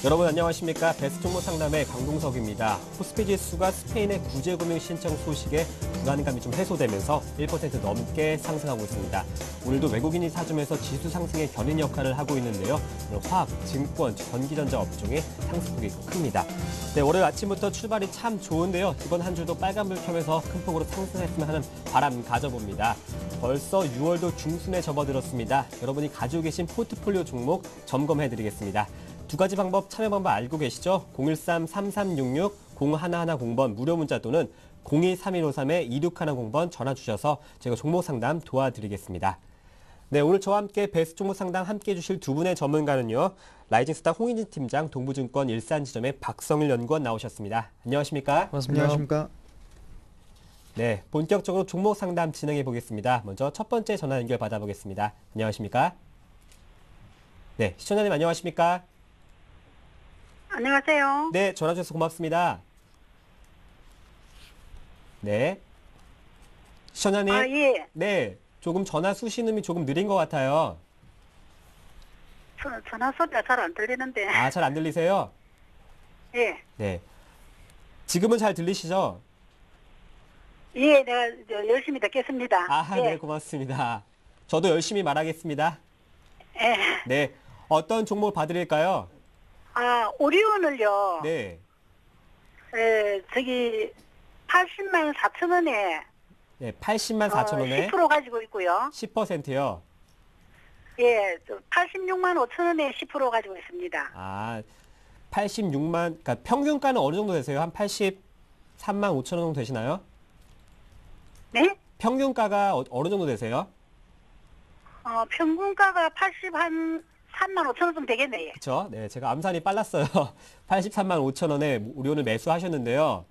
여러분 안녕하십니까? 베스트 종목 상담의 강동석입니다. 코스피 지수가 스페인의 구제금융 신청 소식에 불안감이 좀 해소되면서 1% 넘게 상승하고 있습니다. 오늘도 외국인이 사주면서 지수 상승의 견인 역할을 하고 있는데요. 화학, 증권, 전기전자 업종의 상승폭이 큽니다. 네, 월요일 아침부터 출발이 참 좋은데요. 이번 한 주도 빨간불 켜면서 큰 폭으로 상승했으면 하는 바람 가져봅니다. 벌써 6월도 중순에 접어들었습니다. 여러분이 가지고 계신 포트폴리오 종목 점검해드리겠습니다. 두 가지 방법, 참여 방법 알고 계시죠? 013-3366-0110번 무료 문자 또는 02-3153-2610번 전화 주셔서 제가 종목 상담 도와드리겠습니다. 네, 오늘 저와 함께 베스트 종목 상담 함께 해주실 두 분의 전문가는요. 라이징스타 홍인진 팀장, 동부증권 일산지점의 박성일 연구원 나오셨습니다. 안녕하십니까? 반갑습니다. 안녕하십니까? 네, 본격적으로 종목 상담 진행해 보겠습니다. 먼저 첫 번째 전화 연결 받아보겠습니다. 안녕하십니까? 네, 시청자님 안녕하십니까? 안녕하세요. 네, 전화 주셔서 고맙습니다. 네. 시청자님. 아, 예. 네, 조금 전화 수신음이 조금 느린 것 같아요. 전화 소리가 잘 안 들리는데. 아, 잘 안 들리세요? 예. 네. 지금은 잘 들리시죠? 예, 내가 열심히 듣겠습니다. 아, 예. 네, 고맙습니다. 저도 열심히 말하겠습니다. 예. 네. 어떤 종목을 봐드릴까요? 아, 오리온을요. 네. 저기 80만 4천 원에 네, 80만 4천 원에 10% 가지고 있고요. 10%요. 예, 86만 5천 원에 10% 가지고 있습니다. 아, 86만, 그러니까 평균가는 어느 정도 되세요? 한 83만 5천 원 정도 되시나요? 네? 평균가가 어느 정도 되세요? 평균가가 3만 5천 원 정도 되겠네요. 그렇죠. 네, 제가 암산이 빨랐어요. 83만 5천 원에 오리온을 매수하셨는데요.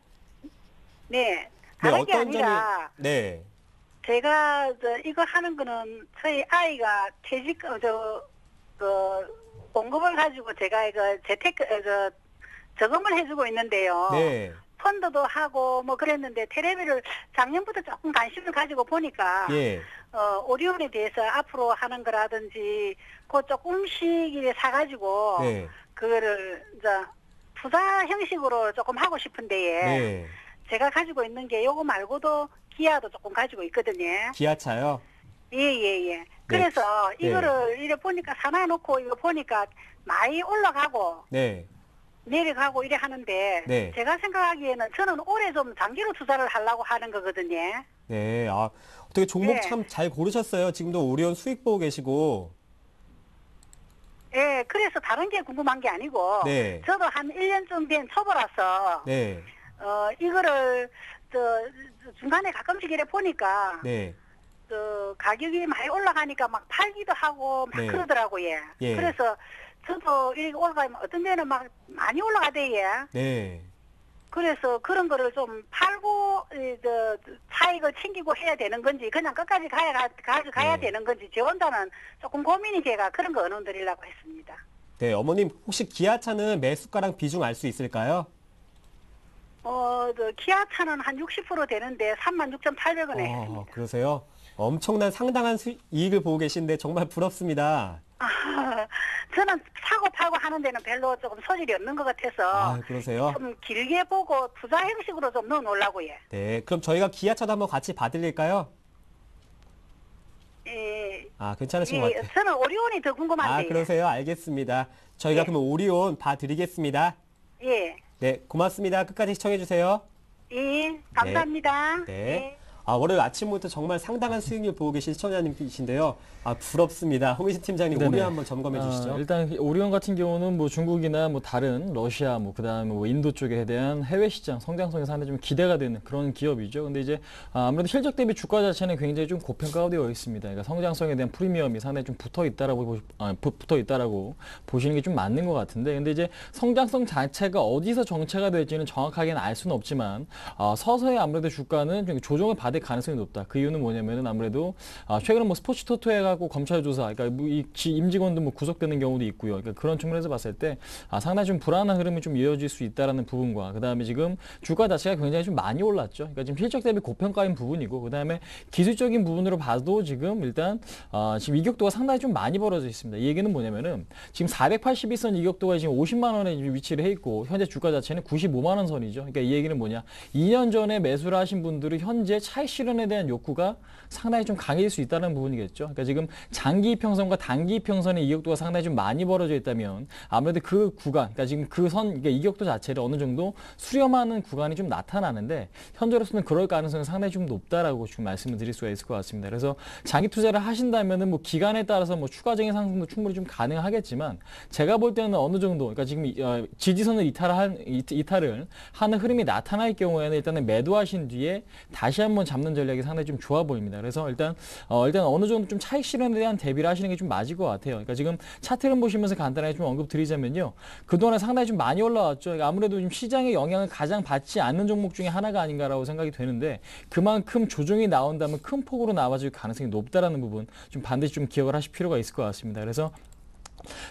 네. 다른 게 아니라 네. 제가 이거 하는 거는 저희 아이가 봉급을 가지고 제가 이거 저금을 해주고 있는데요. 네. 펀드도 하고 뭐 그랬는데 테레비를 작년부터 조금 관심을 가지고 보니까 예. 오리온에 대해서 앞으로 하는 거라든지 그 조금씩 이래 사가지고 네. 그거를 이제 투자 형식으로 조금 하고 싶은데요. 네. 제가 가지고 있는 게 요거 말고도 기아도 조금 가지고 있거든요. 기아차요? 예. 그래서 이거를 이래 보니까 사놔놓고 이거 보니까 많이 올라가고 네. 내려가고 이래 하는데 네. 제가 생각하기에는 저는 올해 좀 장기로 투자를 하려고 하는 거거든요. 네. 아, 어떻게 종목 네. 참 잘 고르셨어요. 지금도 오리온 수익 보고 계시고. 예, 그래서 다른 게 궁금한 게 아니고 네. 저도 한 1년쯤 된 초보라서 네. 이거를 중간에 가끔씩 이래 보니까 네. 가격이 많이 올라가니까 막 팔기도 하고 막 네. 그러더라고요. 예. 그래서 저도 이렇게 올라가면 어떤 데는 막 많이 올라가대요. 네. 그래서 그런 거를 좀 팔고 차익을 챙기고 해야 되는 건지 그냥 끝까지 가야 네. 되는 건지 저 혼자는 조금 고민이 제가 그런 거 의논 드리려고 했습니다. 네, 어머님 혹시 기아차는 매수가랑 비중 알 수 있을까요? 기아차는 한 60% 되는데 36,800원에 했습니다. 그러세요? 엄청난 상당한 이익을 보고 계신데 정말 부럽습니다. 저는 사고 팔고 하는 데는 별로 조금 소질이 없는 것 같아서 아, 그러세요? 좀 길게 보고 투자 형식으로 좀 넣어놓으려고요. 네, 그럼 저희가 기아차도 한번 같이 봐드릴까요? 예, 아, 괜찮으신 것 같아요. 저는 오리온이 더 궁금한데. 아, 그러세요? 알겠습니다. 저희가 예. 그러면 오리온 봐드리겠습니다. 예, 네, 고맙습니다. 끝까지 시청해주세요. 예, 감사합니다. 네. 예. 아, 월요일 아침부터 정말 상당한 수익률 보고 계신 시청자님이신데요. 아, 부럽습니다. 홍희진 팀장님, 네네. 오리온 한번 점검해 주시죠. 일단 오리온 같은 경우는 뭐 중국이나 뭐 다른 러시아 뭐 그다음에 뭐 인도 쪽에 대한 해외 시장 성장성이 상당히 좀 기대가 되는 그런 기업이죠. 근데 이제 아무래도 실적 대비 주가 자체는 굉장히 좀 고평가가 되어 있습니다. 그러니까 성장성에 대한 프리미엄이 상당히 좀 붙어 있다라고 보시는 게 좀 맞는 것 같은데, 근데 이제 성장성 자체가 어디서 정체가 될지는 정확하게는 알 수는 없지만 서서히 아무래도 주가는 좀 조정을 받을 가능성이 높다. 그 이유는 뭐냐면은 아무래도 최근에 뭐 스포츠 토토 해갖고 검찰 조사, 그러니까 뭐 임직원도 뭐 구속되는 경우도 있고요. 그러니까 그런 측면에서 봤을 때 상당히 좀 불안한 흐름이 좀 이어질 수 있다라는 부분과 그다음에 지금 주가 자체가 굉장히 좀 많이 올랐죠. 그러니까 지금 실적 대비 고평가인 부분이고 그다음에 기술적인 부분으로 봐도 지금 일단 지금 이격도가 상당히 좀 많이 벌어져 있습니다. 이 얘기는 뭐냐면은 지금 482선 이격도가 지금 50만 원에 위치를 해 있고 현재 주가 자체는 95만 원 선이죠. 그러니까 이 얘기는 뭐냐? 2년 전에 매수를 하신 분들은 현재 차익 실현에 대한 욕구가 상당히 좀 강해질 수 있다는 부분이겠죠. 그러니까 지금 장기 이평선과 단기 이평선의 이격도가 상당히 좀 많이 벌어져 있다면 아무래도 그 구간, 그러니까 지금 그 선, 그러니까 이격도 자체를 어느 정도 수렴하는 구간이 좀 나타나는데 현재로서는 그럴 가능성이 상당히 좀 높다라고 지금 말씀을 드릴 수가 있을 것 같습니다. 그래서 장기 투자를 하신다면은 뭐 기간에 따라서 뭐 추가적인 상승도 충분히 좀 가능하겠지만 제가 볼 때는 어느 정도, 그러니까 지금 지지선을 이탈을 하는 흐름이 나타날 경우에는 일단은 매도하신 뒤에 다시 한번 잡는 전략이 상당히 좀 좋아 보입니다. 그래서 일단 어느 정도 좀 차익 실현에 대한 대비를 하시는 게 좀 맞을 것 같아요. 그러니까 지금 차트를 보시면서 간단하게 좀 언급드리자면요. 그동안에 상당히 좀 많이 올라왔죠. 그러니까 아무래도 좀 시장의 영향을 가장 받지 않는 종목 중에 하나가 아닌가라고 생각이 되는데 그만큼 조정이 나온다면 큰 폭으로 나와줄 가능성이 높다라는 부분 좀 반드시 좀 기억을 하실 필요가 있을 것 같습니다. 그래서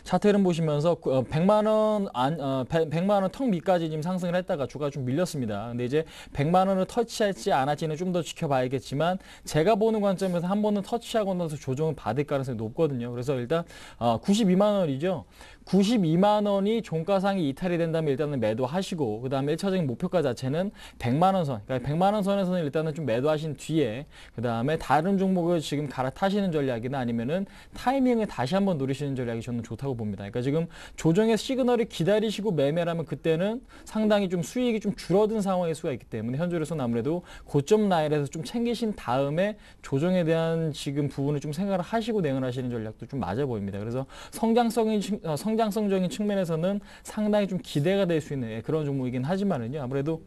차트 흐름 보시면서 100만 원 턱 밑까지 지금 상승을 했다가 주가가 좀 밀렸습니다. 근데 이제 100만 원을 터치할지 안 할지는 좀 더 지켜봐야겠지만 제가 보는 관점에서 한 번은 터치하고 나서 조정을 받을 가능성이 높거든요. 그래서 일단 92만 원이죠. 92만 원이 종가상이 이탈이 된다면 일단은 매도하시고 그다음에 1차적인 목표가 자체는 100만 원 선. 그러니까 100만 원 선에서는 일단은 좀 매도하신 뒤에 그다음에 다른 종목을 지금 갈아타시는 전략이나 아니면은 타이밍을 다시 한번 노리시는 전략이 저는 좋다고 봅니다. 그러니까 지금 조정의 시그널을 기다리시고 매매라면 그때는 상당히 좀 수익이 좀 줄어든 상황일 수가 있기 때문에 현재로서는 아무래도 고점 라인에서 좀 챙기신 다음에 조정에 대한 지금 부분을 좀 생각을 하시고 대응을 하시는 전략도 좀 맞아 보입니다. 그래서 성장성적인 측면에서는 상당히 좀 기대가 될 수 있는 그런 종목이긴 하지만은요. 아무래도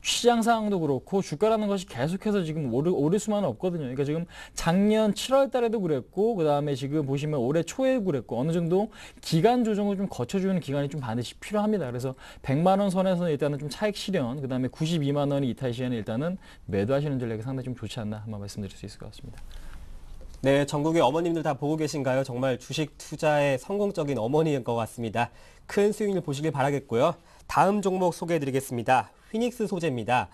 시장 상황도 그렇고 주가라는 것이 계속해서 지금 오를 수만은 없거든요. 그러니까 지금 작년 7월 달에도 그랬고 그다음에 지금 보시면 올해 초에 그랬고 어느 정도 기간 조정을 좀 거쳐주는 기간이 좀 반드시 필요합니다. 그래서 100만 원 선에서는 일단은 좀 차익 실현, 그다음에 92만 원이 이탈 시에는 일단은 매도하시는 전략이 상당히 좀 좋지 않나 한번 말씀드릴 수 있을 것 같습니다. 네, 전국의 어머님들 다 보고 계신가요? 정말 주식 투자의 성공적인 어머니인 것 같습니다. 큰 수익률 보시길 바라겠고요. 다음 종목 소개해드리겠습니다. 휘닉스 소재입니다.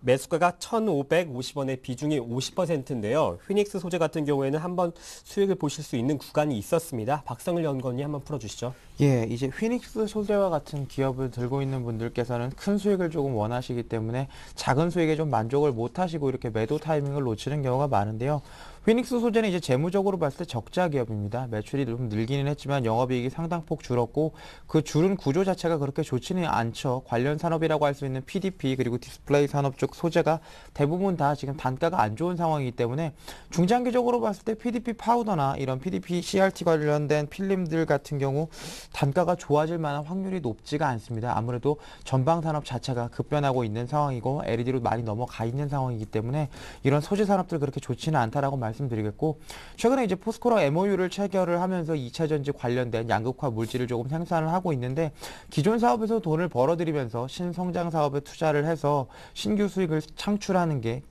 매수가가 1,550원에 비중이 50%인데요. 휘닉스 소재 같은 경우에는 한번 수익을 보실 수 있는 구간이 있었습니다. 박성일 연구원이 한번 풀어주시죠. 예, 이제 휘닉스 소재와 같은 기업을 들고 있는 분들께서는 큰 수익을 조금 원하시기 때문에 작은 수익에 좀 만족을 못 하시고 이렇게 매도 타이밍을 놓치는 경우가 많은데요. 휘닉스 소재는 이제 재무적으로 봤을 때 적자 기업입니다. 매출이 좀 늘기는 했지만 영업이익이 상당폭 줄었고 그 줄은 구조 자체가 그렇게 좋지는 않죠. 관련 산업이라고 할 수 있는 PDP 그리고 디스플레이 산업 쪽 소재가 대부분 다 지금 단가가 안 좋은 상황이기 때문에 중장기적으로 봤을 때 PDP 파우더나 이런 PDP CRT 관련된 필름들 같은 경우 단가가 좋아질 만한 확률이 높지가 않습니다. 아무래도 전방 산업 자체가 급변하고 있는 상황이고 LED로 많이 넘어가 있는 상황이기 때문에 이런 소재 산업들 그렇게 좋지는 않다라고 말씀드리겠고 최근에 이제 포스코랑 MOU를 체결을 하면서 2차 전지 관련된 양극화 물질을 조금 생산을 하고 있는데 기존 사업에서 돈을 벌어들이면서 신성장 사업에 투자를 해서 신규 수익을 창출하는 게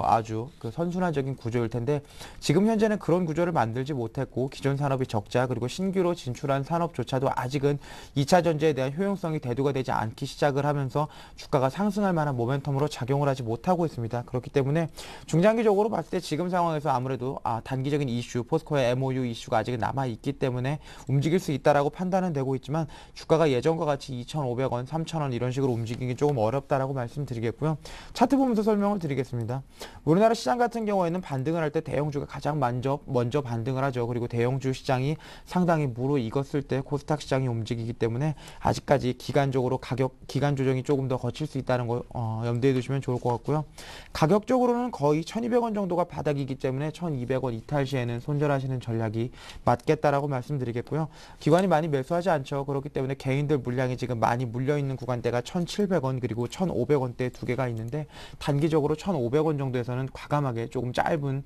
아주 그 선순환적인 구조일 텐데 지금 현재는 그런 구조를 만들지 못했고 기존 산업이 적자 그리고 신규로 진출한 산업조차도 아직은 2차 전지에 대한 효용성이 대두가 되지 않기 시작을 하면서 주가가 상승할 만한 모멘텀으로 작용을 하지 못하고 있습니다. 그렇기 때문에 중장기적으로 봤을 때 지금 상황에서 아무래도 단기적인 이슈, 포스코의 MOU 이슈가 아직 남아있기 때문에 움직일 수 있다라고 판단은 되고 있지만 주가가 예전과 같이 2,500원, 3,000원 이런 식으로 움직이기 조금 어렵다라고 말씀드리겠고요. 차트 보면서 설명을 드리겠습니다. 우리나라 시장 같은 경우에는 반등을 할 때 대형주가 가장 먼저 반등을 하죠. 그리고 대형주 시장이 상당히 무르익었을 때 코스닥 시장이 움직이기 때문에 아직까지 기간적으로 기간 조정이 조금 더 거칠 수 있다는 거 염두에 두시면 좋을 것 같고요. 가격적으로는 거의 1,200원 정도가 바닥이기 때문에 1,200원 이탈 시에는 손절하시는 전략이 맞겠다라고 말씀드리겠고요. 기관이 많이 매수하지 않죠. 그렇기 때문에 개인들 물량이 지금 많이 물려있는 구간대가 1,700원 그리고 1,500원대 두 개가 있는데 단기적으로 1,500원 번 정도에서는 과감하게 조금 짧은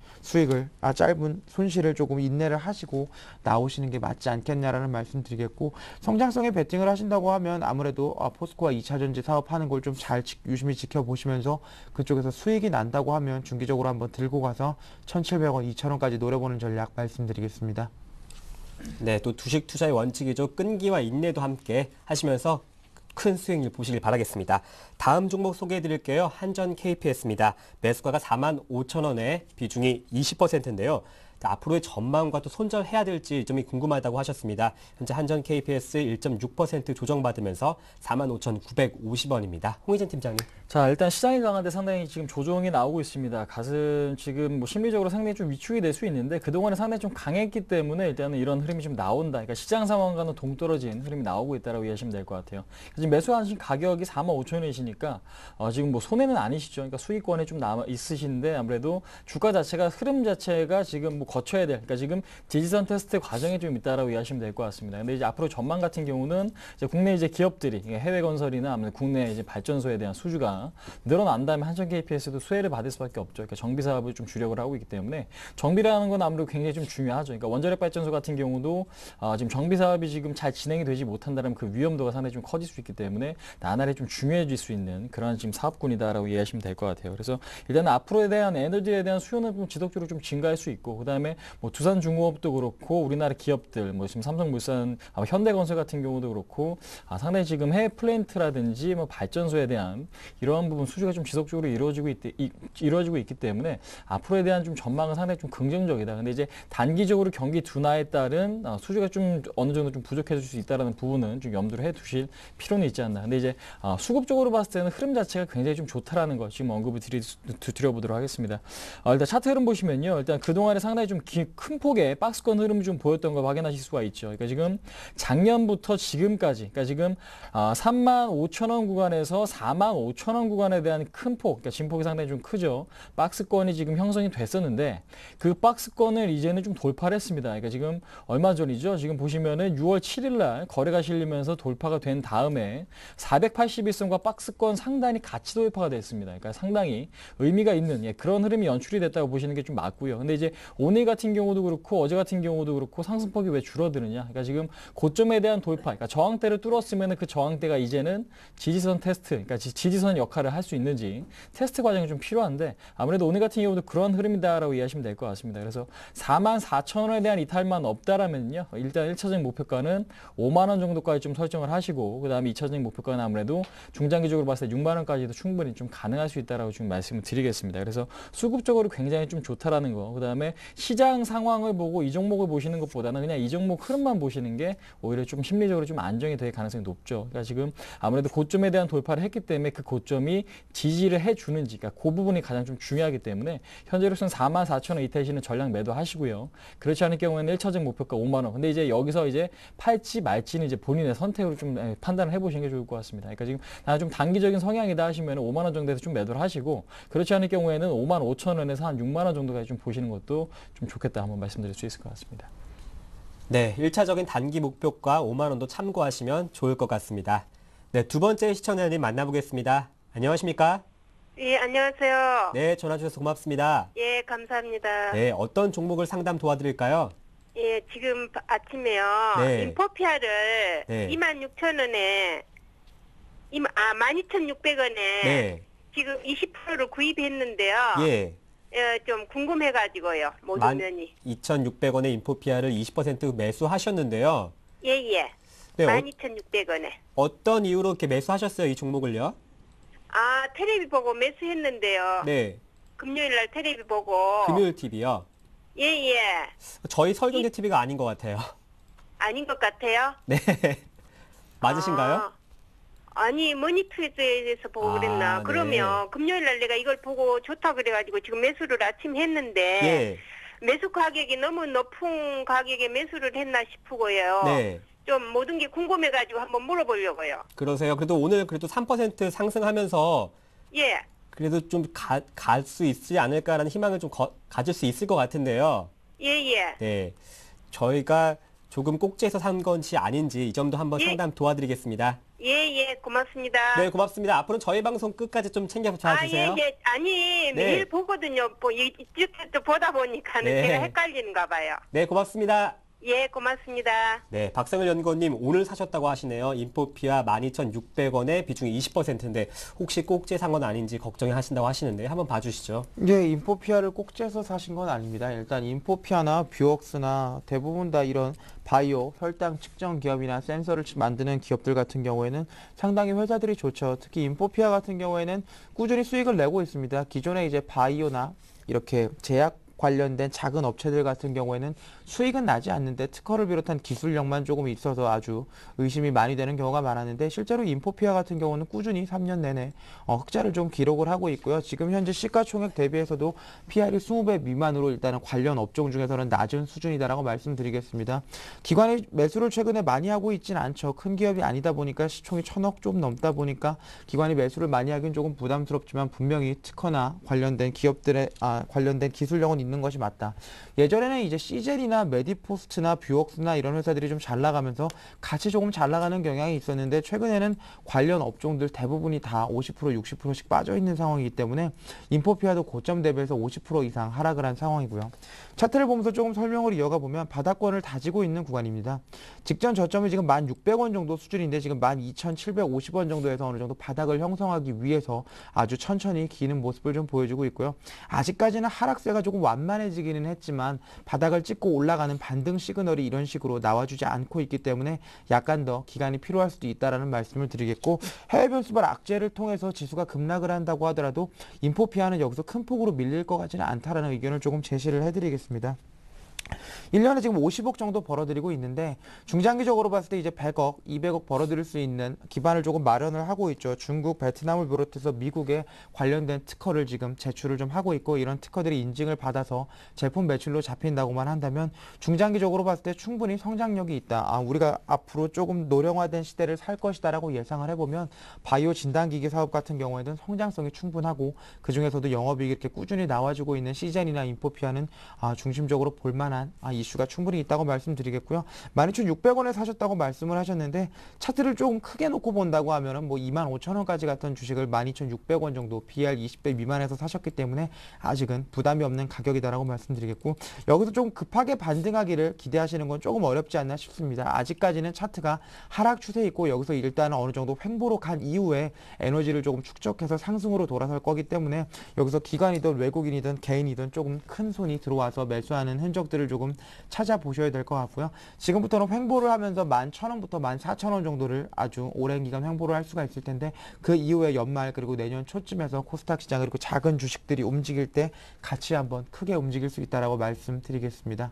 손실을 조금 인내를 하시고 나오시는 게 맞지 않겠냐라는 말씀드리겠고, 성장성에 베팅을 하신다고 하면 아무래도 포스코가 2차전지 사업하는 걸 좀 잘 유심히 지켜보시면서 그쪽에서 수익이 난다고 하면 중기적으로 한번 들고 가서 1,700원, 2,000원까지 노려보는 전략 말씀드리겠습니다. 네, 또 주식 투자의 원칙이죠. 끈기와 인내도 함께 하시면서 큰 수익률 보시길 바라겠습니다. 다음 종목 소개해 드릴게요. 한전 KPS입니다. 매수가가 45,000원에 비중이 20%인데요. 앞으로의 전망과 또 손절해야 될지 점이 궁금하다고 하셨습니다. 현재 한전 KPS 1.6% 조정받으면서 45,950원입니다. 홍희진 팀장님. 자, 일단 시장이 강한데 상당히 지금 조정이 나오고 있습니다. 지금 뭐 심리적으로 상당히 좀 위축이 될 수 있는데 그동안에 상당히 좀 강했기 때문에 일단은 이런 흐름이 좀 나온다. 그러니까 시장 상황과는 동떨어진 흐름이 나오고 있다고 이해하시면 될 것 같아요. 지금 매수하신 가격이 45,000원이시니까 지금 뭐 손해는 아니시죠. 그러니까 수익권에 좀 남아 있으신데 아무래도 주가 자체가 흐름 자체가 지금 뭐 거쳐야 될, 그러니까 지금 지지선 테스트 과정에 좀 있다라고 이해하시면 될 것 같습니다. 근데 이제 앞으로 전망 같은 경우는 이제 국내 이제 기업들이 해외 건설이나 아무래도 국내 이제 발전소에 대한 수주가 늘어난다면 한전 KPS도 수혜를 받을 수밖에 없죠. 그러니까 정비 사업을 좀 주력을 하고 있기 때문에 정비라는 건 아무래도 굉장히 좀 중요하죠. 그러니까 원자력 발전소 같은 경우도 지금 정비 사업이 지금 잘 진행이 되지 못한다면 그 위험도가 상당히 좀 커질 수 있기 때문에 나날이 좀 중요해질 수 있는 그런 지금 사업군이다라고 이해하시면 될 것 같아요. 그래서 일단 앞으로에 대한 에너지에 대한 수요는 좀 지속적으로 좀 증가할 수 있고 그다음에 뭐 두산중공업도 그렇고 우리나라 기업들 뭐 지금 삼성물산, 현대건설 같은 경우도 그렇고 상당히 지금 해외 플랜트라든지 뭐 발전소에 대한 이러한 부분 수주가 좀 지속적으로 이루어지고 있기 때문에 앞으로에 대한 좀 전망은 상당히 좀 긍정적이다. 근데 이제 단기적으로 경기 둔화에 따른 수주가 좀 어느 정도 좀 부족해질 수 있다라는 부분은 좀 염두를 해 두실 필요는 있지 않나. 근데 이제 수급적으로 봤을 때는 흐름 자체가 굉장히 좀 좋다라는 거 지금 언급을 드려보도록 하겠습니다. 일단 차트 흐름 보시면요. 일단 그동안에 상당히 좀 큰 폭의 박스권 흐름이 좀 보였던 걸 확인하실 수가 있죠. 그러니까 지금 작년부터 지금까지, 그러니까 지금 35,000원 구간에서 45,000원 구간에 대한 큰 폭, 그러니까 진폭이 상당히 좀 크죠. 박스권이 지금 형성이 됐었는데 그 박스권을 이제는 좀 돌파를 했습니다. 그러니까 지금 얼마 전이죠. 지금 보시면은 6월 7일 날 거래가 실리면서 돌파가 된 다음에 481선과 박스권 상단이 같이 돌파가 됐습니다. 그러니까 상당히 의미가 있는 그런 흐름이 연출이 됐다고 보시는 게 좀 맞고요. 근데 이제 오늘 같은 경우도 그렇고 어제 같은 경우도 그렇고 상승폭이 왜 줄어드느냐? 그러니까 지금 고점에 대한 돌파, 그러니까 저항대를 뚫었으면 그 저항대가 이제는 지지선 테스트, 그러니까 지지선 역할을 할 수 있는지 테스트 과정이 좀 필요한데 아무래도 오늘 같은 경우도 그런 흐름이다라고 이해하시면 될 것 같습니다. 그래서 44,000원에 대한 이탈만 없다라면요, 일단 1차적인 목표가는 5만 원 정도까지 좀 설정을 하시고 그 다음에 2차적인 목표가는 아무래도 중장기적으로 봤을 때 6만 원까지도 충분히 좀 가능할 수 있다라고 지금 말씀을 드리겠습니다. 그래서 수급적으로 굉장히 좀 좋다라는 거, 그 다음에 시장 상황을 보고 이 종목을 보시는 것보다는 그냥 이 종목 흐름만 보시는 게 오히려 좀 심리적으로 좀 안정이 될 가능성이 높죠. 그러니까 지금 아무래도 고점에 대한 돌파를 했기 때문에 그 고점이 지지를 해주는지, 그러니까 그 부분이 가장 좀 중요하기 때문에 현재로서는 44,000원 이탈시는 전량 매도하시고요. 그렇지 않을 경우에는 1차적 목표가 5만 원. 근데 이제 여기서 이제 팔지 말지는 이제 본인의 선택으로 좀 판단을 해보시는 게 좋을 것 같습니다. 그러니까 지금 나는 좀 단기적인 성향이다 하시면 5만 원 정도에서 좀 매도를 하시고 그렇지 않을 경우에는 5만 5천 원에서 한 6만 원 정도까지 좀 보시는 것도 좀 좋겠다 한번 말씀드릴 수 있을 것 같습니다. 네, 1차적인 단기 목표가 5만 원도 참고하시면 좋을 것 같습니다. 네, 두 번째 시청자님 만나보겠습니다. 안녕하십니까? 예, 안녕하세요. 네, 전화 주셔서 고맙습니다. 예, 감사합니다. 네, 어떤 종목을 상담 도와드릴까요? 예, 지금 아침에요. 네. 인포피아를 네. 26,000원에, 12,600원에 네, 지금 20%를 구입했는데요. 예. 좀 궁금해가지고요. 모든 면이. 12,600원의 인포피아를 20% 매수하셨는데요. 예, 예. 네, 12,600원에. 어떤 이유로 이렇게 매수하셨어요, 이 종목을요? 테레비 보고 매수했는데요. 네, 금요일 날 테레비 보고. 금요일 TV요. 예, 예. 저희 설경제 TV가 아닌 것 같아요. 아닌 것 같아요. 네, 맞으신가요? 아니, 머니투에서 보고 그랬나. 네. 그러면 금요일 날 내가 이걸 보고 좋다 그래가지고 지금 매수를 아침 했는데 예, 매수 가격이 너무 높은 가격에 매수를 했나 싶고요. 네. 좀 모든 게 궁금해가지고 한번 물어보려고요. 그러세요. 그래도 오늘 그래도 3% 상승하면서 예. 그래도 좀 갈 수 있지 않을까라는 희망을 좀 가질 수 있을 것 같은데요. 예, 예. 네, 저희가 조금 꼭지에서 산 건지 아닌지 이 점도 한번 예. 상담 도와드리겠습니다. 예, 고맙습니다. 네, 고맙습니다. 앞으로는 저희 방송 끝까지 좀 챙겨 봐주세요. 예. 아니, 매일 보거든요. 뭐, 이쪽도 보다 보니까는 네. 제가 헷갈리는가 봐요. 네, 고맙습니다. 예, 고맙습니다. 네, 박성일 연구원님 오늘 사셨다고 하시네요. 인포피아 12,600원에 비중이 20%인데 혹시 꼭지에 산 건 아닌지 걱정하신다고 하시는데 한번 봐주시죠. 예, 인포피아를 꼭지에서 사신 건 아닙니다. 일단 인포피아나 뷰웍스나 대부분 다 이런 바이오, 혈당 측정 기업이나 센서를 만드는 기업들 같은 경우에는 상당히 회사들이 좋죠. 특히 인포피아 같은 경우에는 꾸준히 수익을 내고 있습니다. 기존에 이제 바이오나 이렇게 제약 관련된 작은 업체들 같은 경우에는 수익은 나지 않는데 특허를 비롯한 기술력만 조금 있어서 아주 의심이 많이 되는 경우가 많았는데 실제로 인포피아 같은 경우는 꾸준히 3년 내내 흑자를 좀 기록을 하고 있고요. 지금 현재 시가총액 대비해서도 PR이 20배 미만으로 일단은 관련 업종 중에서는 낮은 수준이다라고 말씀드리겠습니다. 기관이 매수를 최근에 많이 하고 있지는 않죠. 큰 기업이 아니다 보니까 시총이 1,000억 좀 넘다 보니까 기관이 매수를 많이 하긴 조금 부담스럽지만 분명히 특허나 관련된 기업들의 관련된 기술력은 있는 것이 맞다. 예전에는 이제 시젤이나 메디포스트나 뷰웍스나 이런 회사들이 좀 잘 나가면서 같이 조금 잘 나가는 경향이 있었는데 최근에는 관련 업종들 대부분이 다 50%, 60%씩 빠져 있는 상황이기 때문에 인포피아도 고점 대비해서 50% 이상 하락을 한 상황이고요. 차트를 보면서 조금 설명을 이어가 보면 바닥권을 다지고 있는 구간입니다. 직전 저점이 지금 1,600원 정도 수준인데 지금 12,750원 정도에서 어느 정도 바닥을 형성하기 위해서 아주 천천히 기는 모습을 좀 보여주고 있고요. 아직까지는 하락세가 조금 완만해지기는 했지만 바닥을 찍고 올라가는 반등 시그널이 이런 식으로 나와주지 않고 있기 때문에 약간 더 기간이 필요할 수도 있다라는 말씀을 드리겠고, 해외 변수발 악재를 통해서 지수가 급락을 한다고 하더라도 인포피아는 여기서 큰 폭으로 밀릴 것 같지는 않다라는 의견을 조금 제시를 해드리겠습니다. 1년에 지금 50억 정도 벌어들이고 있는데 중장기적으로 봤을 때 이제 100억, 200억 벌어들일 수 있는 기반을 조금 마련을 하고 있죠. 중국, 베트남을 비롯해서 미국에 관련된 특허를 지금 제출을 좀 하고 있고 이런 특허들이 인증을 받아서 제품 매출로 잡힌다고만 한다면 중장기적으로 봤을 때 충분히 성장력이 있다. 우리가 앞으로 조금 노령화된 시대를 살 것이다 라고 예상을 해보면 바이오 진단기기 사업 같은 경우에는 성장성이 충분하고 그중에서도 영업이익이 이렇게 꾸준히 나와주고 있는 시젠이나 인포피아는 중심적으로 볼만한 이슈가 충분히 있다고 말씀드리겠고요. 12,600원에 사셨다고 말씀을 하셨는데 차트를 조금 크게 놓고 본다고 하면은 뭐 25,000원까지 갔던 주식을 12,600원 정도 PER 20배 미만에서 사셨기 때문에 아직은 부담이 없는 가격이다라고 말씀드리겠고, 여기서 좀 급하게 반등하기를 기대하시는 건 조금 어렵지 않나 싶습니다. 아직까지는 차트가 하락 추세에 있고 여기서 일단 어느 정도 횡보로 간 이후에 에너지를 조금 축적해서 상승으로 돌아설 거기 때문에 여기서 기관이든 외국인이든 개인이든 조금 큰 손이 들어와서 매수하는 흔적들을 조금 찾아보셔야 될 것 같고요. 지금부터는 횡보를 하면서 11,000원부터 14,000원 정도를 아주 오랜 기간 횡보를 할 수가 있을 텐데 그 이후에 연말 그리고 내년 초쯤에서 코스닥 시장 그리고 작은 주식들이 움직일 때 같이 한번 크게 움직일 수 있다라고 말씀드리겠습니다.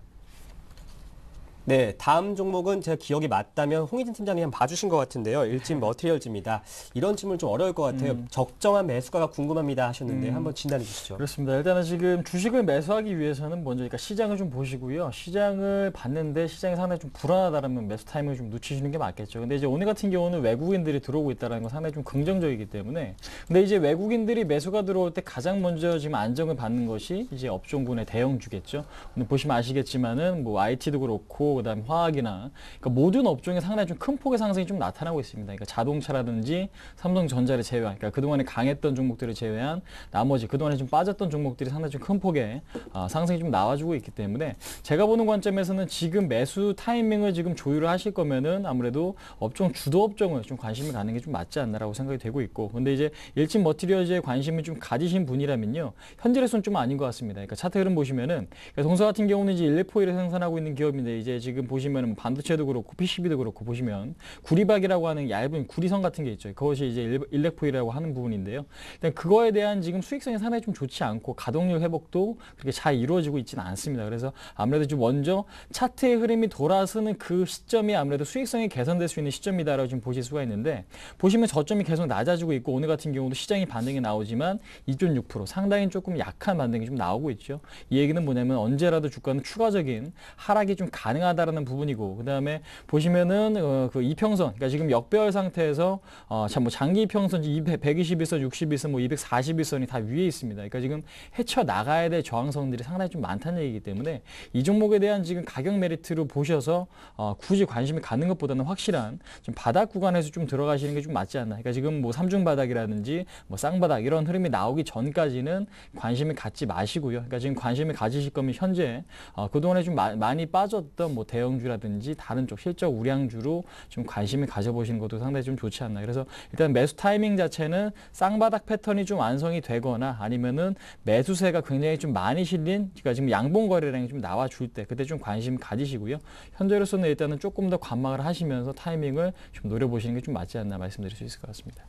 네, 다음 종목은 제가 기억이 맞다면 홍희진 팀장님 한번 봐주신 것 같은데요. 일진 머티리얼즈입니다. 이런 질문 좀 어려울 것 같아요. 적정한 매수가가 궁금합니다 하셨는데 한번 진단해 주시죠. 그렇습니다. 일단은 지금 주식을 매수하기 위해서는 먼저 그러니까 시장을 좀 보시고요. 시장을 봤는데 시장이 상당히 좀 불안하다라면 매수 타이밍을 좀 놓치시는 게 맞겠죠. 근데 이제 오늘 같은 경우는 외국인들이 들어오고 있다는 건 상당히 좀 긍정적이기 때문에, 근데 이제 외국인들이 매수가 들어올 때 가장 먼저 지금 안정을 받는 것이 이제 업종군의 대형주겠죠. 오늘 보시면 아시겠지만은 뭐 IT도 그렇고 그다음 화학이나 그러니까 모든 업종에 상당히 좀 큰 폭의 상승이 좀 나타나고 있습니다. 그러니까 자동차라든지 삼성전자를 제외한, 그러니까 그동안에 강했던 종목들을 제외한 나머지 그동안에 좀 빠졌던 종목들이 상당히 좀 큰 폭의 상승이 좀 나와주고 있기 때문에 제가 보는 관점에서는 지금 매수 타이밍을 지금 조율을 하실 거면은 아무래도 업종 주도 업종을 좀 관심을 갖는 게 좀 맞지 않나라고 생각이 되고 있고, 근데 이제 일진 머티리얼즈에 관심을 좀 가지신 분이라면요 현재로서는 좀 아닌 것 같습니다. 그러니까 차트 흐름 보시면은 동사 같은 경우는 이제 일렉포일을 생산하고 있는 기업인데 이제 지금 보시면은 반도체도 그렇고 PCB도 그렇고 보시면 구리박이라고 하는 얇은 구리선 같은 게 있죠. 그것이 이제 일렉포일이라고 하는 부분인데요. 일단 그거에 대한 지금 수익성이 상당히 좀 좋지 않고 가동률 회복도 그렇게 잘 이루어지고 있지는 않습니다. 그래서 아무래도 좀 먼저 차트의 흐름이 돌아서는 그 시점이 아무래도 수익성이 개선될 수 있는 시점이다라고 지금 보실 수가 있는데, 보시면 저점이 계속 낮아지고 있고 오늘 같은 경우도 시장이 반등이 나오지만 2.6% 상당히 조금 약한 반등이 좀 나오고 있죠. 이 얘기는 뭐냐면 언제라도 주가는 추가적인 하락이 좀 가능하다 가능하다라는 부분이고, 그다음에 보시면은 그 이평선, 그러니까 지금 역배열 상태에서 뭐 장기 이평선 121선, 61선, 뭐 241선이 다 위에 있습니다. 그러니까 지금 헤쳐 나가야 될 저항선들이 상당히 좀 많다는 얘기이기 때문에 이 종목에 대한 지금 가격 메리트로 보셔서 굳이 관심이 가는 것보다는 확실한 좀 바닥 구간에서 좀 들어가시는 게 좀 맞지 않나. 그러니까 지금 뭐 삼중 바닥이라든지 뭐 쌍바닥 이런 흐름이 나오기 전까지는 관심을 갖지 마시고요. 그러니까 지금 관심을 가지실 거면 현재 그동안에 좀 많이 빠졌던 뭐 대형주라든지 다른 쪽 실적 우량주로 좀 관심을 가져보시는 것도 상당히 좀 좋지 않나. 그래서 일단 매수 타이밍 자체는 쌍바닥 패턴이 좀 완성이 되거나 아니면은 매수세가 굉장히 좀 많이 실린, 그러니까 지금 양봉 거래량이 좀 나와줄 때 그때 좀 관심 가지시고요. 현재로서는 일단은 조금 더 관망을 하시면서 타이밍을 좀 노려보시는 게 좀 맞지 않나 말씀드릴 수 있을 것 같습니다.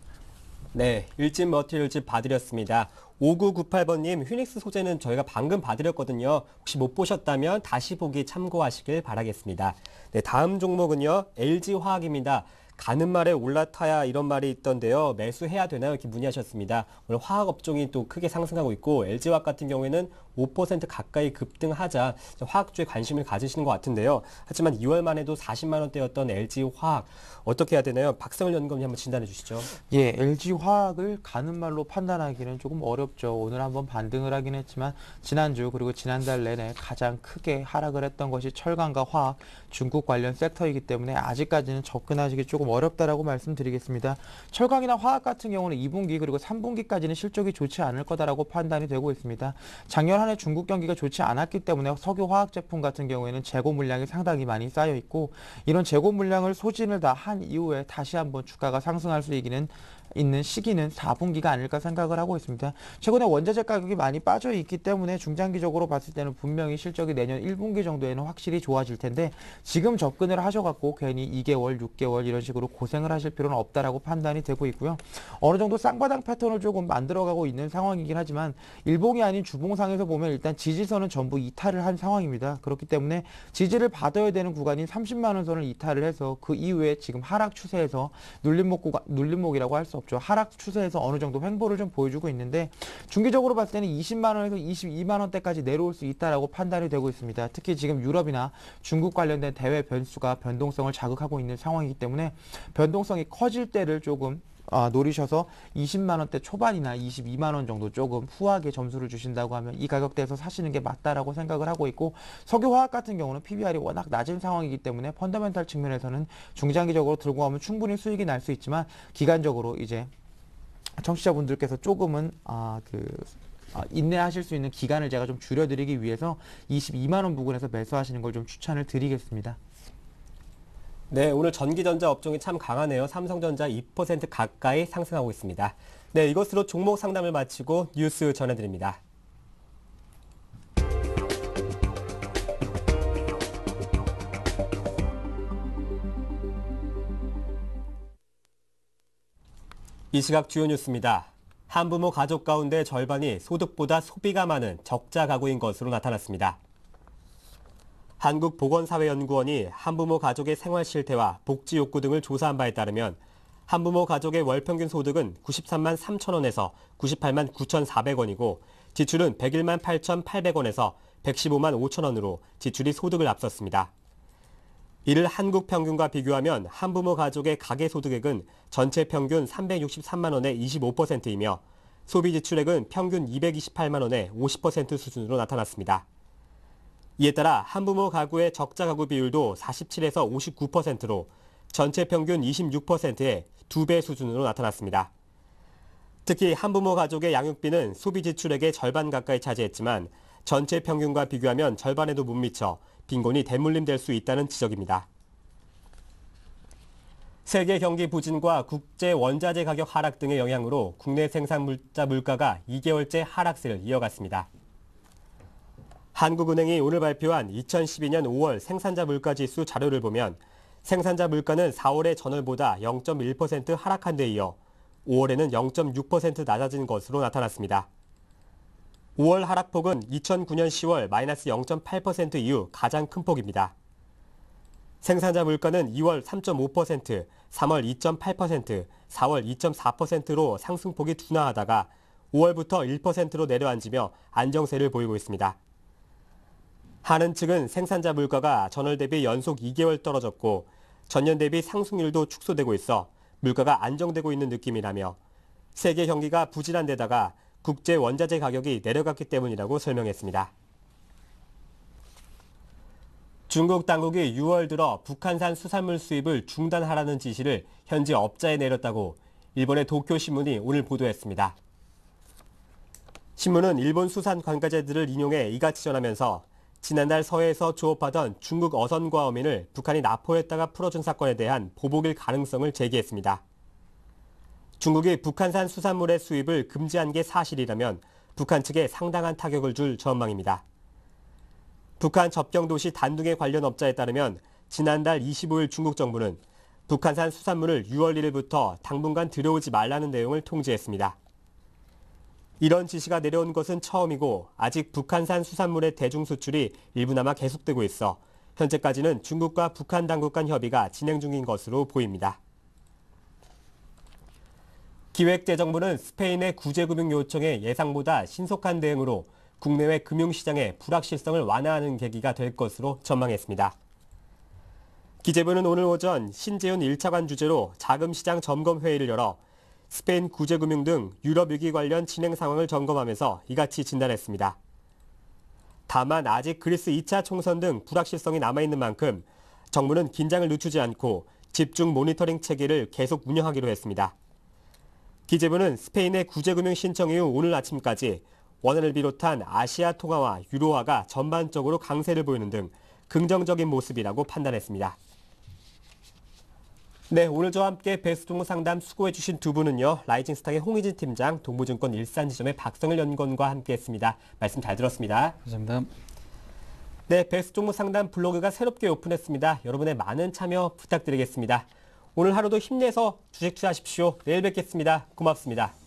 네, 일진 머티리얼즈 봐드렸습니다. 5998번님, 휘닉스 소재는 저희가 방금 봐드렸거든요. 혹시 못 보셨다면 다시 보기 참고하시길 바라겠습니다. 네, 다음 종목은요, LG화학입니다. 가는 말에 올라타야 이런 말이 있던데요. 매수해야 되나요? 이렇게 문의하셨습니다. 오늘 화학 업종이 또 크게 상승하고 있고 LG화학 같은 경우에는 5% 가까이 급등하자 화학주에 관심을 가지시는 것 같은데요. 하지만 2월만 해도 40만 원대였던 LG화학 어떻게 해야 되나요? 박성일 연구원님 한번 진단해 주시죠. 예, LG화학을 가는 말로 판단하기는 조금 어렵죠. 오늘 한번 반등을 하긴 했지만 지난주 그리고 지난달 내내 가장 크게 하락을 했던 것이 철강과 화학, 중국 관련 섹터이기 때문에 아직까지는 접근하시기 조금 어렵다라고 말씀드리겠습니다. 철강이나 화학 같은 경우는 2분기 그리고 3분기까지는 실적이 좋지 않을 거다라고 판단이 되고 있습니다. 작년 한 해 중국 경기가 좋지 않았기 때문에 석유 화학 제품 같은 경우에는 재고 물량이 상당히 많이 쌓여 있고 이런 재고 물량을 소진을 다 한 이후에 다시 한번 주가가 상승할 수 있는 시기는 4분기가 아닐까 생각을 하고 있습니다. 최근에 원자재 가격이 많이 빠져 있기 때문에 중장기적으로 봤을 때는 분명히 실적이 내년 1분기 정도에는 확실히 좋아질 텐데 지금 접근을 하셔갖고 괜히 2개월, 6개월 이런 식으로 고생을 하실 필요는 없다라고 판단이 되고 있고요. 어느 정도 쌍바닥 패턴을 조금 만들어가고 있는 상황이긴 하지만 일봉이 아닌 주봉상에서 보면 일단 지지선은 전부 이탈을 한 상황입니다. 그렇기 때문에 지지를 받아야 되는 구간인 30만 원 선을 이탈을 해서 그 이후에 지금 하락 추세에서 눌림목이라고 할 수 없죠. 하락 추세에서 어느 정도 횡보를 좀 보여주고 있는데 중기적으로 봤을 때는 20만 원에서 22만 원대까지 내려올 수 있다라고 판단이 되고 있습니다. 특히 지금 유럽이나 중국 관련된 대외 변수가 변동성을 자극하고 있는 상황이기 때문에 변동성이 커질 때를 조금 노리셔서 20만 원대 초반이나 22만 원 정도 조금 후하게 점수를 주신다고 하면 이 가격대에서 사시는 게 맞다라고 생각을 하고 있고 석유화학 같은 경우는 PBR이 워낙 낮은 상황이기 때문에 펀더멘탈 측면에서는 중장기적으로 들고 가면 충분히 수익이 날 수 있지만 기간적으로 이제 청취자분들께서 조금은 인내하실 수 있는 기간을 제가 좀 줄여드리기 위해서 22만 원 부근에서 매수하시는 걸 좀 추천을 드리겠습니다. 네, 오늘 전기전자 업종이 참 강하네요. 삼성전자 2% 가까이 상승하고 있습니다. 네, 이것으로 종목 상담을 마치고 뉴스 전해드립니다. 이 시각 주요 뉴스입니다. 한부모 가족 가운데 절반이 소득보다 소비가 많은 적자 가구인 것으로 나타났습니다. 한국보건사회연구원이 한부모 가족의 생활 실태와 복지 욕구 등을 조사한 바에 따르면 한부모 가족의 월 평균 소득은 93만 3천 원에서 98만 9,400원이고 지출은 101만 8,800원에서 115만 5천 원으로 지출이 소득을 앞섰습니다. 이를 한국 평균과 비교하면 한부모 가족의 가계 소득액은 전체 평균 363만 원의 25%이며 소비 지출액은 평균 228만 원의 50% 수준으로 나타났습니다. 이에 따라 한부모 가구의 적자 가구 비율도 47에서 59%로 전체 평균 26%의 2배 수준으로 나타났습니다. 특히 한부모 가족의 양육비는 소비 지출액의 절반 가까이 차지했지만 전체 평균과 비교하면 절반에도 못 미쳐 빈곤이 대물림될 수 있다는 지적입니다. 세계 경기 부진과 국제 원자재 가격 하락 등의 영향으로 국내 생산자 물가가 2개월째 하락세를 이어갔습니다. 한국은행이 오늘 발표한 2012년 5월 생산자 물가지수 자료를 보면 생산자 물가는 4월의 전월보다 0.1% 하락한 데 이어 5월에는 0.6% 낮아진 것으로 나타났습니다. 5월 하락폭은 2009년 10월 마이너스 0.8% 이후 가장 큰 폭입니다. 생산자 물가는 2월 3.5%, 3월 2.8%, 4월 2.4%로 상승폭이 둔화하다가 5월부터 1%로 내려앉으며 안정세를 보이고 있습니다. 한은 측은 생산자 물가가 전월 대비 연속 2개월 떨어졌고 전년 대비 상승률도 축소되고 있어 물가가 안정되고 있는 느낌이라며 세계 경기가 부진한 데다가 국제 원자재 가격이 내려갔기 때문이라고 설명했습니다. 중국 당국이 6월 들어 북한산 수산물 수입을 중단하라는 지시를 현지 업자에 내렸다고 일본의 도쿄신문이 오늘 보도했습니다. 신문은 일본 수산 관계자들을 인용해 이같이 전하면서 지난달 서해에서 조업하던 중국 어선과 어민을 북한이 납포했다가 풀어준 사건에 대한 보복일 가능성을 제기했습니다. 중국이 북한산 수산물의 수입을 금지한 게 사실이라면 북한 측에 상당한 타격을 줄 전망입니다. 북한 접경도시 단둥의 관련 업자에 따르면 지난달 25일 중국 정부는 북한산 수산물을 6월 1일부터 당분간 들여오지 말라는 내용을 통지했습니다. 이런 지시가 내려온 것은 처음이고 아직 북한산 수산물의 대중 수출이 일부나마 계속되고 있어 현재까지는 중국과 북한 당국 간 협의가 진행 중인 것으로 보입니다. 기획재정부는 스페인의 구제금융 요청에 예상보다 신속한 대응으로 국내외 금융시장의 불확실성을 완화하는 계기가 될 것으로 전망했습니다. 기재부는 오늘 오전 신재훈 1차관 주재로 자금시장 점검회의를 열어 스페인 구제금융 등 유럽 위기 관련 진행 상황을 점검하면서 이같이 진단했습니다. 다만 아직 그리스 2차 총선 등 불확실성이 남아있는 만큼 정부는 긴장을 늦추지 않고 집중 모니터링 체계를 계속 운영하기로 했습니다. 기재부는 스페인의 구제금융 신청 이후 오늘 아침까지 원화를 비롯한 아시아 통화와 유로화가 전반적으로 강세를 보이는 등 긍정적인 모습이라고 판단했습니다. 네, 오늘 저와 함께 베스트 상담 수고해주신 두 분은요. 라이징스탁의 홍희진 팀장, 동부증권 일산지점의 박성일 연구원과 함께했습니다. 말씀 잘 들었습니다. 감사합니다. 네, 베스트 상담 블로그가 새롭게 오픈했습니다. 여러분의 많은 참여 부탁드리겠습니다. 오늘 하루도 힘내서 주식 투자하십시오. 내일 뵙겠습니다. 고맙습니다.